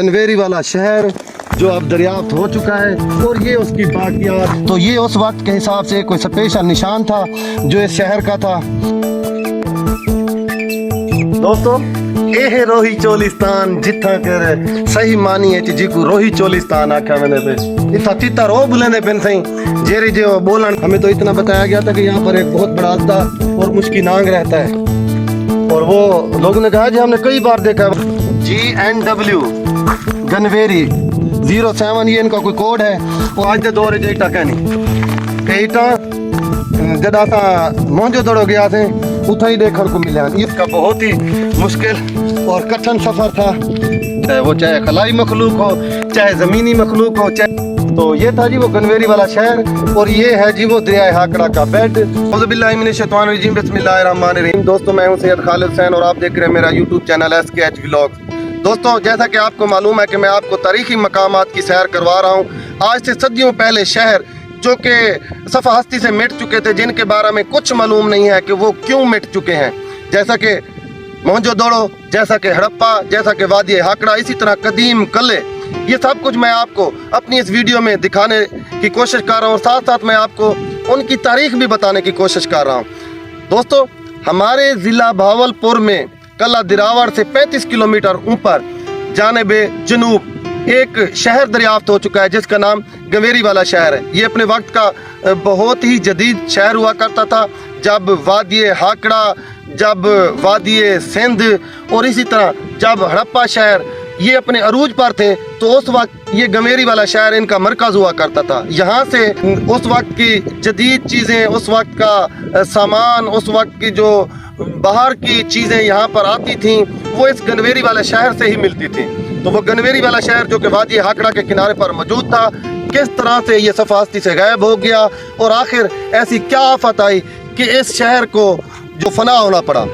गनवेरी वाला शहर जो अब दरियाफ्त हो चुका है, और ये उसकी बाकियात। तो ये उस वक्त के हिसाब से कोई स्पेशल निशान था जो इस शहर का था। दोस्तों ये है रोही चोलिस्तान, जिथा कर सही मानी है जिको रोही चोलिस्तान आख्या मैंने पे इतना चित्ता रो बुलंदे पेन सही जेरी जो बोलन। हमें तो इतना बताया गया था कि यहाँ पर एक बहुत बड़ा अद्दा और मुश्की नांग रहता है, और वो लोगों ने कहा जी हमने कई बार देखा। GNW गनवेरी 07 ये इनका कोई कोड है। वो आज दे दौर इटा कहनी इटा जब असा मोहजो दड़ो गया थे उतना ही देखने को मिला। इसका बहुत ही मुश्किल और कठिन सफर था, चाहे वो चाहे खलाई मखलूक हो चाहे ज़मीनी मखलूक हो चाहे। तो ये था जी वो गनवेरी वाला शहर, और ये है जी वो दरिया हाकड़ा का बेड। औज़ुबिल्लाहिमिनश्शैतानिर्रजीम, बिस्मिल्लाहिर्रहमानिर्रहीम। दोस्तों मैं हूँ सैयद खालिद हुसैन और आप देख रहे हैं मेरा यूट्यूब चैनल SKH व्लॉग्स। दोस्तों जैसा कि आपको मालूम है कि मैं आपको तारीखी मकामात की सैर करवा रहा हूँ। आज से सदियों पहले शहर जो कि सफ़ा हस्ती से मिट चुके थे, जिनके बारे में कुछ मालूम नहीं है कि वो क्यों मिट चुके हैं, जैसा कि मोहनजोदड़ो, जैसा कि हड़प्पा, जैसा कि वादी हाकड़ा, इसी तरह कदीम कले, ये सब कुछ मैं आपको अपनी इस वीडियो में दिखाने की कोशिश कर रहा हूँ, और साथ साथ मैं आपको उनकी तारीख भी बताने की कोशिश कर रहा हूँ। दोस्तों हमारे ज़िला भावलपुर में कला दिरावर से 35 किलोमीटर ऊपर जानिबे जनूब एक शहर दरियाफ्त हो चुका है जिसका नाम गनवेरी वाला शहर है। ये अपने वक्त का बहुत ही जदीद शहर हुआ करता था, जब वादी हाकड़ा, जब वादी सिंध और इसी तरह जब हड़प्पा शहर ये अपने अरूज पर थे, तो उस वक्त ये गनवेरी वाला शहर इनका मरकज़ हुआ करता था। यहाँ से उस वक्त की जदीद चीज़ें, उस वक्त का सामान, उस वक्त की जो बाहर की चीज़ें यहाँ पर आती थीं, वो इस गनवेरी वाले शहर से ही मिलती थी। तो वो गनवेरी वाला शहर जो कि वादी हाकड़ा के किनारे पर मौजूद था, किस तरह से ये सफ़ास्ती से गायब हो गया, और आखिर ऐसी क्या आफत आई कि इस शहर को जो फना होना पड़ा।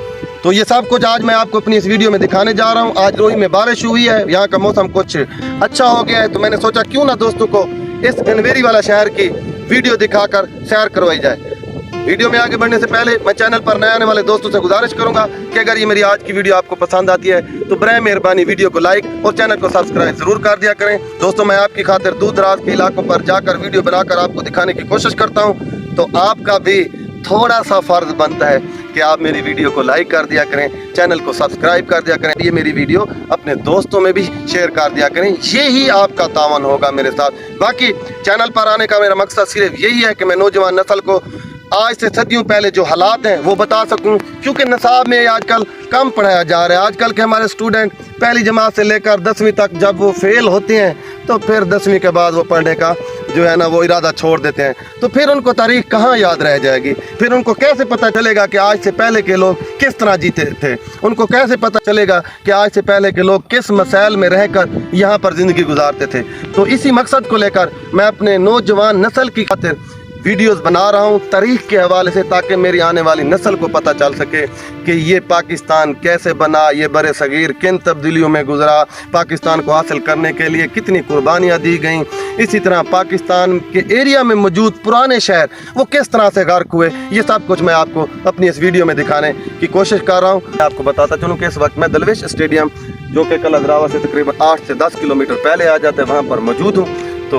तो ये सब कुछ आज मैं आपको अपनी इस वीडियो में दिखाने जा रहा हूँ। आज रोही में बारिश हुई है, यहाँ का मौसम कुछ अच्छा हो गया है, तो मैंने सोचा क्यों ना दोस्तों को इस गनवेरी वाला शहर की वीडियो दिखाकर सैर करवाई जाए। वीडियो में आगे बढ़ने से पहले मैं चैनल पर नए आने वाले दोस्तों से गुजारिश करूंगा कि अगर ये मेरी आज की वीडियो आपको पसंद आती है तो बराए मेहरबानी वीडियो को लाइक और चैनल को सब्सक्राइब जरूर कर दिया करें। दोस्तों मैं आपकी खातिर दूर दराज के इलाकों पर जाकर वीडियो बनाकर आपको दिखाने की कोशिश करता हूँ, तो आपका भी थोड़ा सा फर्ज बनता है कि आप मेरी वीडियो को लाइक कर दिया करें, चैनल को सब्सक्राइब कर दिया करें, ये मेरी वीडियो अपने दोस्तों में भी शेयर कर दिया करें। यही आपका तावन होगा मेरे साथ। बाकी चैनल पर आने का मेरा मकसद सिर्फ यही है कि मैं नौजवान नस्ल को आज से सदियों पहले जो हालात हैं वो बता सकूं, क्योंकि निसाब में आजकल कम पढ़ाया जा रहा है। आजकल के हमारे स्टूडेंट पहली जमात से लेकर 10वीं तक जब वो फेल होते हैं तो फिर 10वीं के बाद वो पढ़ने का जो है ना वो इरादा छोड़ देते हैं। तो फिर उनको तारीख कहाँ याद रह जाएगी, फिर उनको कैसे पता चलेगा कि आज से पहले के लोग किस तरह जीते थे, उनको कैसे पता चलेगा कि आज से पहले के लोग किस मसाइल में रहकर यहाँ पर ज़िंदगी गुजारते थे। तो इसी मकसद को लेकर मैं अपने नौजवान नस्ल की खातिर वीडियोस बना रहा हूँ तारीख के हवाले से, ताकि मेरी आने वाली नस्ल को पता चल सके कि ये पाकिस्तान कैसे बना, ये बड़े सगीर किन तब्दीलियों में गुजरा, पाकिस्तान को हासिल करने के लिए कितनी कुर्बानियाँ दी गईं। इसी तरह पाकिस्तान के एरिया में मौजूद पुराने शहर वो किस तरह से गर्क हुए, ये सब कुछ मैं आपको अपनी इस वीडियो में दिखाने की कोशिश कर रहा हूँ। आपको बताता चलूँ कि इस वक्त मैं दलवेश स्टेडियम जो कि कला दिरावर से तकरीबन 8 से 10 किलोमीटर पहले आ जाता है, वहाँ पर मौजूद हूँ। तो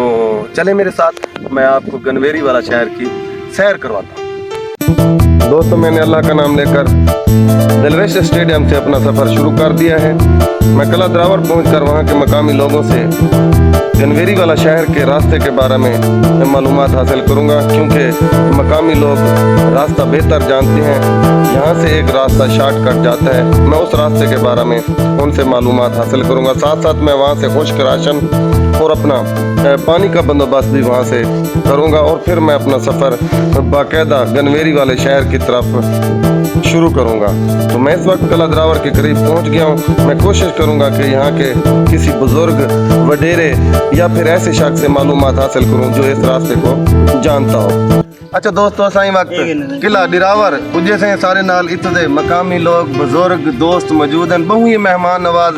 चले मेरे साथ, मैं आपको गनवेरी वाला शहर की सैर करवाता हूँ। दोस्तों मैंने अल्लाह का नाम लेकर दलवेश स्टेडियम से अपना सफ़र शुरू कर दिया है। मैं कला दिरावर पहुँचकर वहाँ के मकामी लोगों से गनवेरी वाला शहर के रास्ते के बारे में मालूमात हासिल करूँगा, क्योंकि मकामी लोग रास्ता बेहतर जानते हैं। यहाँ से एक रास्ता शॉर्टकट जाता है, मैं उस रास्ते के बारे में उनसे मालूमात हासिल करूँगा। साथ साथ मैं वहाँ से खुश्क राशन और अपना पानी का बंदोबस्त भी वहाँ से करूँगा, और फिर मैं अपना सफ़र बाकायदा गनवेरी वाले शहर की तरफ शुरू करूँगा। तो मैं इस वक्त कला दिरावर के करीब पहुँच गया हूँ। मैं कोशिश करूँगा कि यहाँ के किसी बुज़ुर्ग, वडेरे या फिर ऐसे शख्स से मालूमात हासिल करूँ जो इस रास्ते को जानता हो। अच्छा दोस्तों साईं वक्त किला दिरावर पुजे से सारे नाल इतने मकामी लोग, बुजुर्ग, दोस्त मौजूद हैं। बहु ही मेहमान नवाज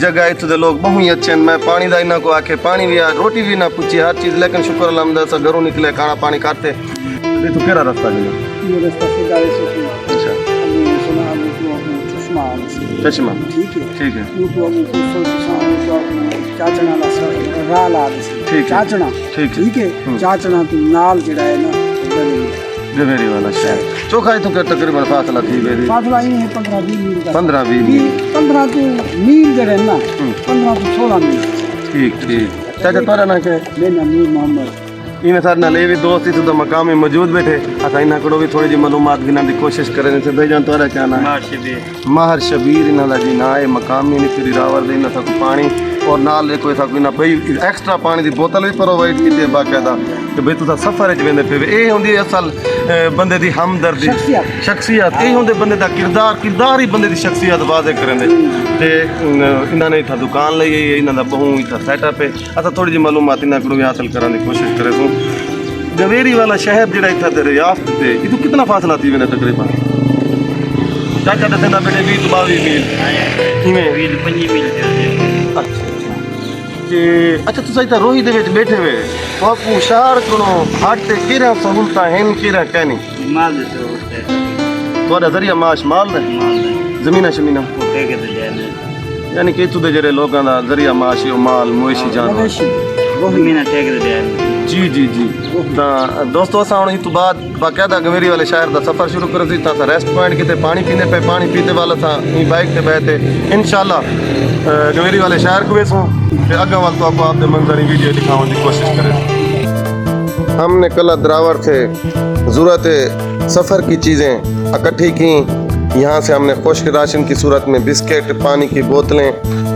जगह इतने लोग बहु ही अच्छे हैं। मैं पानी का इन्हों को आके पानी भी रोटी भी ना पूछी हर चीज़, लेकिन शुक्र अल्हम्दुलिल्लाह से घरों निकले खाना पानी खाते। तो क्या रास्ता है? चश्मा, ठीक है। ਚਾਚਣਾ ਵਾਲਾ ਰਾਹ ਲਾ ਦੇ ਸੀ ਠੀਕ ਹੈ। ਚਾਚਣਾ ਠੀਕ ਹੈ। ਹੈ ਚਾਚਣਾ ਤੋਂ ਨਾਲ ਜਿਹੜਾ ਹੈ ਨਾ गवेरी वाला शहर चोखा इथों के तकरीबन फासला थी वेरी फासला ही है 15-20 मील का 15-20 मील 15 तो मील जड़े ना 15 तो 16 मील ठीक चाचा तोरा ना के मेरा नूर मोहम्मद इन्हें सारे नाले भी दोस्त इस तो मकाम में मौजूद बैठे असा इन्हें कड़ो भी थोड़ी जी मालूमात गिना की कोशिश करें से भाई जान तोरा क्या ना है माहर शबीर इन्हां दा जी ना है मकामी ने फिर रावर दे इन्हां सा पानी और नाल देखो ऐसा कोई ना भाई एक्स्ट्रा पानी की बोतल भी प्रोवाइड की है बाकायदा कि भाई तुसा सफर च वेंदे पे ये होंदी असल बंदे दी हमदर्दी शख्सियत ये होंदे बंदे दा किरदार ही बंदे दी शख्सियत वाज़े करेंदे ते इन्हां ने इत्था दुकान लई है इन्हां दा बहु इत्था सेटअप है असा थोड़ी जी मालूमात इन्हां कोलों भी हासिल करने की कोशिश करे सूं गवेरी वाला शहर जिहड़ा इत्था दे रियासत ते इथों कितना फासला थी वेंदा तकरीबन चाचा दसंदा बेटे 20-22 मील इवें 20-25 मील अच्छा तुसा इतना रोही दे विच बैठे हुए बापू शहर कोलों हट ते केरा सहूलतां हैं केरा कहनी माल दे तो तोड़ा जरिया माश माल दे जमीना शमीना होते के दे जाने यानी कि इत्थों दे जेरे लोगां दा जरिया माश यो माल मवेशी जानवर वो मीना टेक दे जाने जी ਤਾਂ ਦੋਸਤੋ ਅਸਾਂ ਹੁਣ ਇਸ ਤੋਂ ਬਾਅਦ ਬਾਕਾਇਦਾ ਗਵੇਰੀ ਵਾਲੇ ਸ਼ਹਿਰ ਦਾ ਸਫ਼ਰ ਸ਼ੁਰੂ ਕਰਾਂ ਸੀ ਤਾਂ ਰੈਸਟ ਪੁਆਇੰਟ ਕਿਤੇ ਪਾਣੀ ਪੀਣੇ ਪਏ ਪਾਣੀ ਪੀਤੇ ਵਾਲਾ था ई बाइक पे बैठे इंशाल्लाह गवेरी वाले शहर को वेसों फिर आगे वाल तो आपको आपने मंजरी वीडियो दिखाने की कोशिश करें हमने कल द्रावर से ज़रूरत सफ़र की चीज़ें इकट्ठी की यहाँ से हमने खुश्क राशन की सूरत में बिस्किट पानी की बोतलें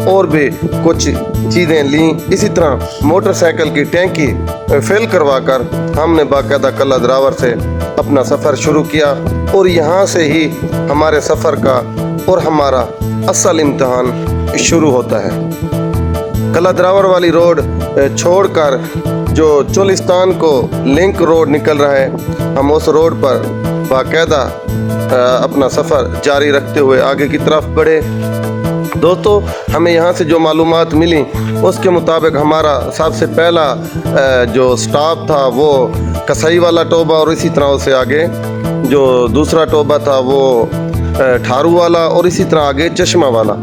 और भी कुछ चीज़ें लीं इसी तरह मोटरसाइकिल की टैंकी फिल करवा कर हमने बाकायदा कल द्रावर से अपना सफ़र शुरू किया और यहाँ से ही हमारे सफ़र का और हमारा असल इम्तहान शुरू होता है कला द्रावर वाली रोड छोड़कर जो चोलिस्तान को लिंक रोड निकल रहा है हम उस रोड पर बाकायदा अपना सफ़र जारी रखते हुए आगे की तरफ बढ़े दोस्तों हमें यहाँ से जो मालूमात मिली उसके मुताबिक हमारा सबसे पहला जो स्टॉप था वो कसई वाला टोबा और इसी तरह उससे आगे जो दूसरा टोबा था वो ठारू वाला और इसी तरह आगे चश्मा वाला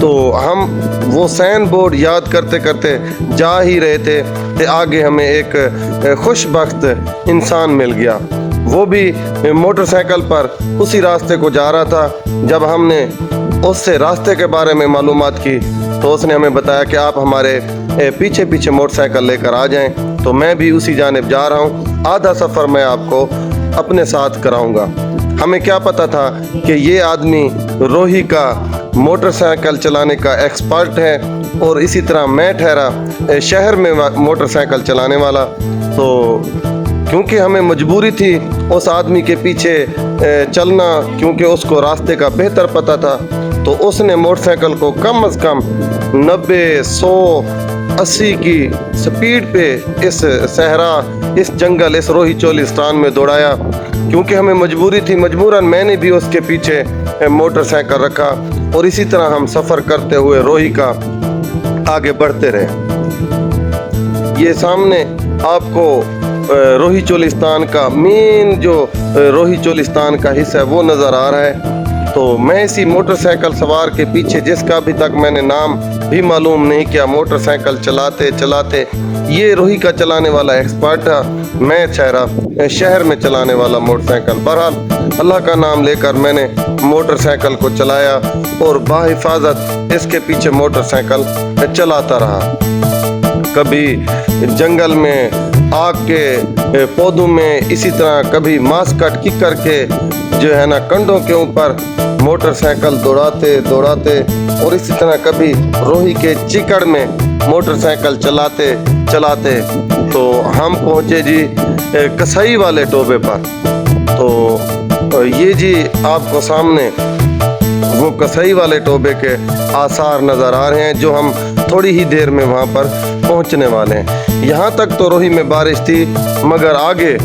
तो हम वो साइन बोर्ड याद करते करते जा ही रहे थे कि आगे हमें एक खुशबख्त इंसान मिल गया वो भी मोटरसाइकिल पर उसी रास्ते को जा रहा था जब हमने उससे रास्ते के बारे में मालूमात की तो उसने हमें बताया कि आप हमारे पीछे पीछे मोटरसाइकिल लेकर आ जाएं तो मैं भी उसी जानिब जा रहा हूं आधा सफ़र मैं आपको अपने साथ कराऊंगा हमें क्या पता था कि ये आदमी रोही का मोटरसाइकिल चलाने का एक्सपर्ट है और इसी तरह मैं ठहरा शहर में मोटरसाइकिल चलाने वाला तो क्योंकि हमें मजबूरी थी उस आदमी के पीछे चलना क्योंकि उसको रास्ते का बेहतर पता था तो उसने मोटरसाइकिल को कम से कम 90, 100, 80 की स्पीड पे इस सहरा इस जंगल इस रोही चोलिस्तान में दौड़ाया क्योंकि हमें मजबूरी थी मजबूरन मैंने भी उसके पीछे मोटरसाइकिल रखा और इसी तरह हम सफ़र करते हुए रोही का आगे बढ़ते रहे ये सामने आपको रोही चोलिस्तान का मेन जो रोही चोलिस्तान का हिस्सा है वो नज़र आ रहा है तो मैं इसी मोटरसाइकिल सवार के पीछे जिसका अभी तक मैंने नाम भी मालूम नहीं किया मोटरसाइकिल चलाते चलाते ये रोही का चलाने वाला एक्सपर्ट था मैं ठहरा शहर में चलाने वाला मोटरसाइकिल बहरहाल अल्लाह का नाम लेकर मैंने मोटरसाइकिल को चलाया और बाहिफाजत इसके पीछे मोटरसाइकिल चलाता रहा कभी जंगल में आग के पौधों में इसी तरह कभी मास्कट किक करके जो है ना कंधों के ऊपर मोटरसाइकिल दौड़ाते और इसी तरह कभी रोही के चिकड़ में मोटरसाइकिल चलाते तो हम पहुँचे जी कसई वाले टोबे पर तो ये जी आपको सामने वो कसई वाले टोबे के आसार नज़र आ रहे हैं जो हम थोड़ी ही देर में वहाँ पर पहुँचने वाले हैं यहाँ तक तो रोही में बारिश थी मगर आगे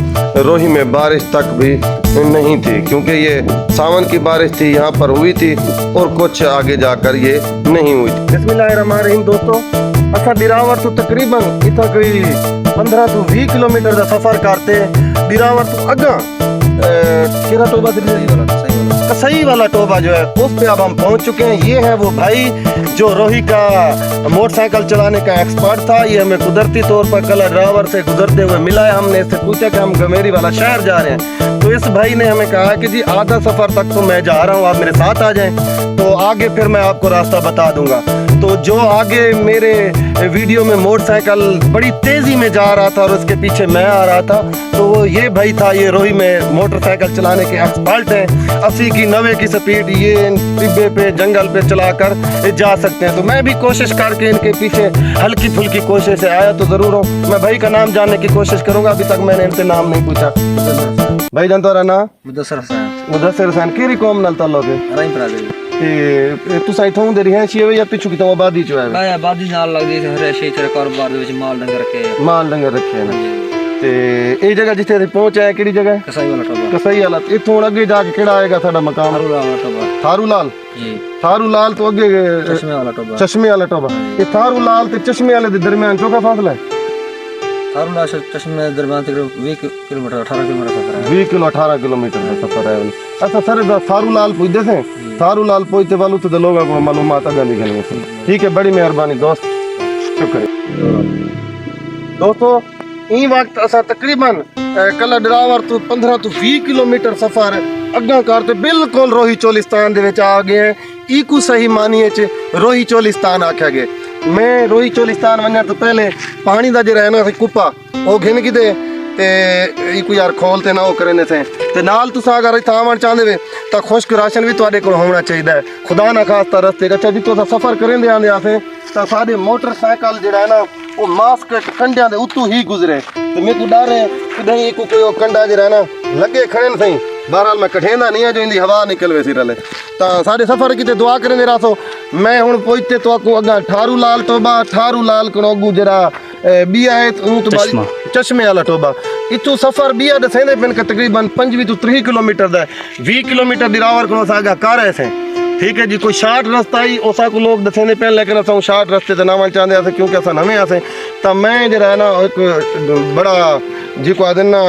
रोही में बारिश तक भी नहीं थी क्योंकि ये सावन की बारिश थी यहाँ पर हुई थी और कुछ आगे जाकर ये नहीं हुई थी बिस्मिल्लाहिर्रहमानिर्रहीम दोस्तों असा बिरावर तो तकरीबन इतना कोई 15 to 20 किलोमीटर का सफ़र करते बिरावर तो अगा केरा टोबा कसई वाला टोबा जो है उस पे अब हम पहुंच चुके हैं। ये है वो भाई जो रोही का मोटरसाइकिल चलाने का एक्सपर्ट था। ये हमें कुदरती तौर पर कल ड्राइवर से गुजरते हुए मिला है। हमने इससे पूछा कि हम गमेरी वाला शहर जा रहे हैं, तो इस भाई ने हमें कहा कि जी आधा सफ़र तक तो मैं जा रहा हूँ, आप मेरे साथ आ जाएं, तो आगे फिर मैं आपको रास्ता बता दूंगा। तो जो आगे मेरे वीडियो में मोटरसाइकिल बड़ी तेज़ी में जा रहा था और उसके पीछे मैं आ रहा था, तो वो ये भाई था। ये रोही में मोटरसाइकिल चलाने के एक्सपर्ट हैं। 80 की 90 की स्पीड ये टिब्बे पे जंगल पे चलाकर जा सकते हैं। तो मैं भी कोशिश करके इनके पीछे हल्की फुल्की कोशिश से आया तो ज़रूर हूँ। मैं भाई का नाम जानने की कोशिश करूँगा, अभी तक मैंने इनसे नाम नहीं पूछा। भाई जान तोरा नाम? मुदस्सर हुसैन मुदस्सिर हुसैन। केरी कौम नाल ताल्लुक है? राई बरादरी ਤੇ ਤੁਸੀਂ ਇੱਥੋਂ ਦੇ ਰਿਹਾਇਸ਼ੀ ਹੋ ਜਾਂ ਪਿੱਛੋਂ ਕਿਤੋਂ ਆਬਾਦੀ ਚੋਂ ਆਏ ਹੋ? ਮੈਂ ਆਬਾਦੀ ਨਾਲ ਲੱਗਦੀ ਸੀ ਹਰੇ ਸ਼ੇਤਰ ਕਾਰੋਬਾਰ ਦੇ ਵਿੱਚ ਮਾਲ ਡੰਗਰ ਰੱਖੇ ਆ। ਮਾਲ ਡੰਗਰ ਰੱਖੇ ਨੇ। ਤੇ ਇਹ ਜਗ੍ਹਾ ਜਿੱਥੇ ਅਸੀਂ ਪਹੁੰਚੇ ਆ ਕਿਹੜੀ ਜਗ੍ਹਾ ਹੈ? ਕਸਾਈ ਵਾਲਾ ਟੋਬਾ। ਕਸਈ ਵਾਲਾ। ਇੱਥੋਂ ਹੁਣ ਅੱਗੇ ਜਾ ਕੇ ਕਿਹੜਾ ਆਏਗਾ ਸਾਡਾ ਮਕਾਮ? ਥਾਰੂ ਵਾਲਾ ਟੋਬਾ ਥਾਰੂ ਲਾਲ। ਜੀ। ਥਾਰੂ ਲਾਲ ਤੋਂ ਅੱਗੇ ਚਸ਼ਮੇ ਵਾਲਾ ਟੋਬਾ। ਚਸ਼ਮੇ ਵਾਲਾ ਟੋਬਾ। ਇਹ ਥਾਰੂ ਲਾਲ ਤੇ ਚਸ਼ਮੇ ਵਾਲੇ ਦੇ ਦਰਮਿਆਨ ਚੋਕਾ ਫਾਸਲਾ ਹੈ? ਥਾਰੂ ਲਾਲ ਚਸ਼ਮੇ ਦੇ ਦਰਮਿਆਨ ਤਕਰੀਬਨ 20 ਕਿਲੋਮੀਟਰ 18 ਕਿਲੋਮੀਟਰ ਸਫ਼ਰ ਹੈ। 20 किलो 18 किलोमीटर का सफर है। अच्छा सर थारू लाल पूछते थे, थारू लाल पूछते वालू तो लोगों को मालूमात अगर लिखनी है। ठीक है, बड़ी मेहरबानी दोस्त, शुक्रिया। दोस्तों ई वक्त असा तकरीबन कल ड्राइवर तो 15 तो 20 किलोमीटर सफर अग्गा करते बिल्कुल रोही चोलिस्तान दे विच आ गए हैं। इकू सही मानिए च रोही चोलिस्तान आख्या गया। मैं रोही चोलिस्तान वनने तो पहले पानी का जो रहना सी कुप्पा वो घिन किते ते इकू यार खोलते ना वो करने थे ते नाल तुसा अगर इत्थे आवन चाहंदे वे तां खुश्क राशन भी तुहाडे कोल होना चाहिए है। खुदा ना खास्ता रस्ते अच्छा जी तुसा सफर करेंदे आंदे आसे तां साडे मोटरसाइकिल जेड़ा है ना वो मास्क कंडियां दे उत्तों ही गुजरे ते मेरे को डर है कि नहीं इकू कोई कंडा जेड़ा ना लगे खड़न सही। बहरहाल मैं कठेंदा नहीं है जो इंदी हवा निकलवे सी रले तां साडे सफर किते दुआ करेंदे रासो। मैं हुण पहुंचते तो आकू अगा ठारू लाल टोबा, ठारू लाल कोन अगू जेड़ा बिया है ऊंट बारी चश्मे वाला टोबा। इतों सफर बिया दसेंदे पिन का तकरीबन 25 तो 30 किलोमीटर दा 20 किलोमीटर दी रावर को सागा कर रहे थे। ठीक है जी, कोई शार्ट रास्ता ही ओसा को लोग दसेंदे पिन, लेकिन असा शार्ट रास्ते ते नावन चाहते आसे क्योंकि असा नवे आसे। तो मैं जरा है ना एक बड़ा जी को आदि ना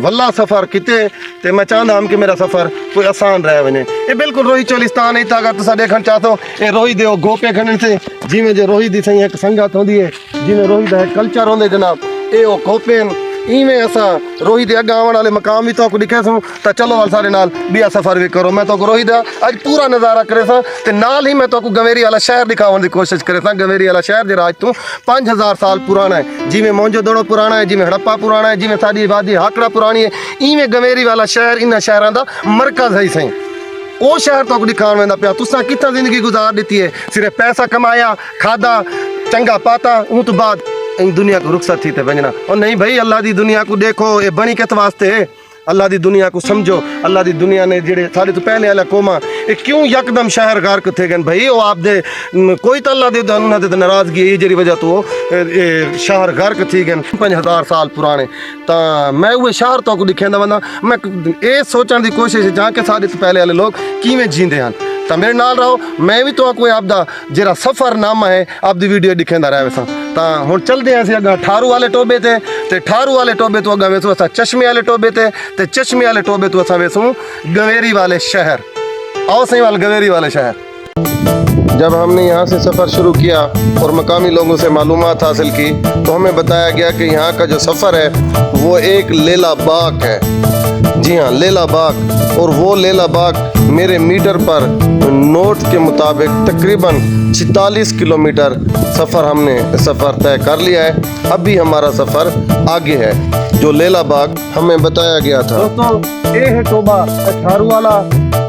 वल्ला सफ़र किते ते मैं चाहता हम कि मेरा सफ़र कोई आसान रह वने। ये बिल्कुल रोही चोलिस्तान है। अगर तुसा देखना चाहते हो ये रोही दे गोपे खड़न से जिमें जो रोही दी सही एक संगत होंदी है, जिमें रोही दा कल्चर होंदे जनाब, ये वो गोपे इवें असा रोही दे अग्गे आवन वाले मकाम भी तो दिखे सूँ। तो चलो वाल सारे नाल बिया सफ़र भी करो। मैं तो रोही दा अज पूरा नज़ारा करे सा ते नाल ही मैं तो गवेरी वाला शहर दिखावन की कोशिश करे सा। गवेरी वाला शहर जो आज तो 5000 साल पुराना है। जिमें मोंजोदड़ो पुराना है, जिमें हड़प्पा पुराना है, जिमें साडी आबादी हाकड़ा पुरानी है, इवें गवेरी वाला शहर इन शहरों का मरकज़ है सही। वो शहर तो दिखाने वेंदा पिया। तुसा कितना जिंदगी गुजार दी है, सिर्फ पैसा कमाया, खादा, चंगा पाता, उन तो बाद इन दुनिया को रुखसत थी थे वंजना। और नहीं भाई, अल्लाह दी दुनिया को देखो, ये बनी किस वास्ते है। अल्लाह दी दुनिया को समझो। अल्लाह दी दुनिया ने जेड़े सारे तो पहले वाला कोमा ये क्यों यकदम शहर गार किथे गए भाई? वो आप दे कोई तो अल्लाह दे उन्होंने तो नाराजगी है जेरी वजह तो ये शहर गार किथे गए 5000 साल पुराने। तो मैं वो शहर तो दिखेंदा वंदा, मैं ये सोचने की कोशिश जहाँ के सारे तो पहले वाले लोग किवें जींदे हैं। तो मेरे नाल रहो, मैं भी तो कोई आपदा जेरा सफरनामा है आपदी वीडियो दिखेंदा रहे सा। तो हुण चलते हैं अगर ठारू वाले टोबे ते ठारू वाले टोबे तो अगर वेसू असा चश्मे वाले टोबे ते चश्मे वाले टोबे तो असा वेसू गवेरी वाले शहर। आओ सही वाल गवेरी वाले शहर। जब हमने यहाँ से सफ़र शुरू किया और मकामी लोगों से मालूमात हासिल की तो हमें बताया गया कि यहाँ का जो सफ़र है वो एक लेला बाग है। जी हाँ, लेला बाग। और वो लेला बाग मेरे मीटर पर नोट के मुताबिक तकरीबन 46 किलोमीटर सफ़र हमने सफ़र तय कर लिया है। अभी हमारा सफ़र आगे है जो लेला बाग हमें बताया गया था। दोस्तों ये है टोबा ठारू वाला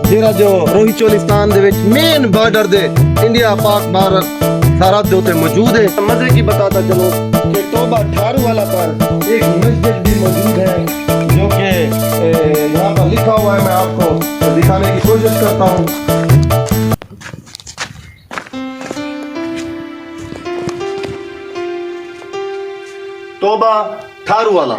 जेरा जो रोही चोलिस्तान दे विच मेन बॉर्डर दे इंडिया पाक भारत सरहद दे उत्ते मौजूद है। मजे की बताता चलो कि टोबा ठारू वाला पर एक मस्जिद भी मौजूद है जो कि यहाँ पर लिखा हुआ है। मैं आपको दिखाने की कोशिश करता हूँ। टोबा ठारू वाला,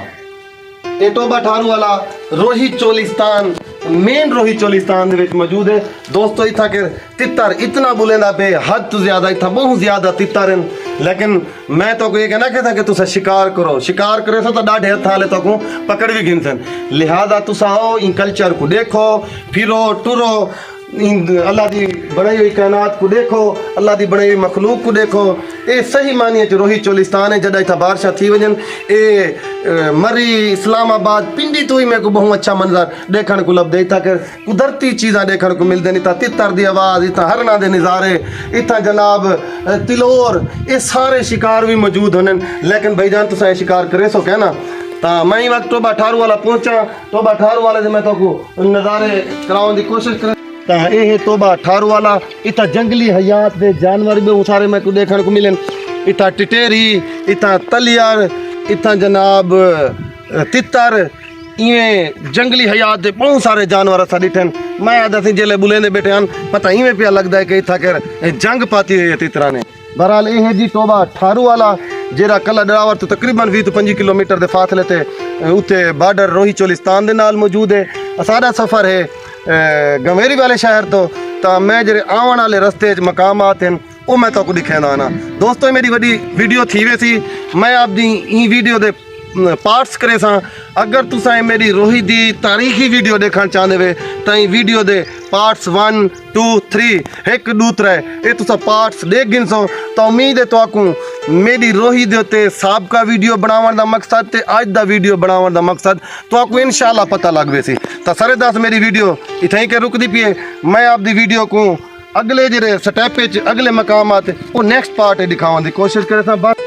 ये टोबा ठारू वाला रोही चोलिस्तान ਮੇਨ ਰੋਹੀ ਚੋਲਿਸਤਾਨ ਦੇ ਵਿੱਚ ਮੌਜੂਦ ਹੈ ਦੋਸਤੋ। ਇੱਥਾ ਕਿ ਤਿੱਤਰ ਇਤਨਾ ਬੁਲੰਦਾ ਪਏ ਹੱਦ ਤੋਂ ਜ਼ਿਆਦਾ, ਇੱਥਾ ਬਹੁਤ ਜ਼ਿਆਦਾ ਤਿੱਤਰ ਹਨ। लेकिन मैं तो ये कहना कहता कि तुसा शिकार करे सो तो डाढ़े हथ हाले तो पकड़ भी गिनसन। लिहाजा तुसा आओ इन कल्चर को देखो, फिरो टुरो, अल्लाह की बनाई हुई कायनात को देखो, अल्लाह की बनाई हुई मखलूक को देखो। ये सही मानिए च रोही चोलिस्तान है। जॾहिं इतना बारिशां थी वजन ये मरी इस्लामाबाद पिंडी तो ही मेरे को बहुत अच्छा मंजर देखने को लभदे। इतना के कुदरती चीज़ां देखने को मिलदे। इतना तितर की आवाज़, इतना हरना के नज़ारे, इतना जनाब तिलोर, ये सारे शिकार भी मौजूद होने। लेकिन भाईजान तुसा ये शिकार करे सो कहना तो मैं ही वक्त टोबा ठारू वाला पहुंचा। टोबा ठारू वाले से मैं तो नज़ारे कराने की कोशिश कर ता ये तोबा ठारू वाला। इतना जंगली हयात दे जानवर भी सारे मैं को देखने को मिलन। इतना टिटेरी, इतना तलियार, इतना जनाब तितर, इवें जंगली हयात दे बहुत सारे जानवर असा डिठन। मैं आदा सी जेले बुलेंदे बैठे हन पता इवें पिया लगता है कि इतना कर जंग पाती हुई है तितरा ने। बहरहाल ये है जी टोबा ठारू वाला जेरा कला डरावर तो तकरीबन 20 ਤੋਂ 25 किलोमीटर के फासले ते उत्ते बॉर्डर रोही चोलिस्तान दे नाल मौजूद है। सारा सफ़र है गंवेरी वाले शहर तो मैं जेरे आवन वाले रस्ते मकामात हैं वो मैं तो दिखाना ना दोस्तों। मेरी बड़ी वीडियो थी वे सी मैं आपकी ई वीडियो दे पार्ट्स करे सा। अगर तुसा मेरी रोही दी तारीखी वीडियो देखना चाहते वे तो वीडियो दे पार्ट्स 1 2 3 1 2 3 ये तुसा पार्ट्स देख गिन सो। तो उम्मीद है तो मेरी रोही दे उत्ते साबका वीडियो बनावन दा मकसद ते आज दा वीडियो बनावन दा मकसद तो इंशाल्लाह पता लग वैसी। तो सारे दस मेरी वीडियो इतना के रुकती पी है। मैं आपकी वीडियो को अगले जेरे स्टेप अगले मकामात वो नेक्स्ट पार्ट दिखाने की कोशिश करे था। बस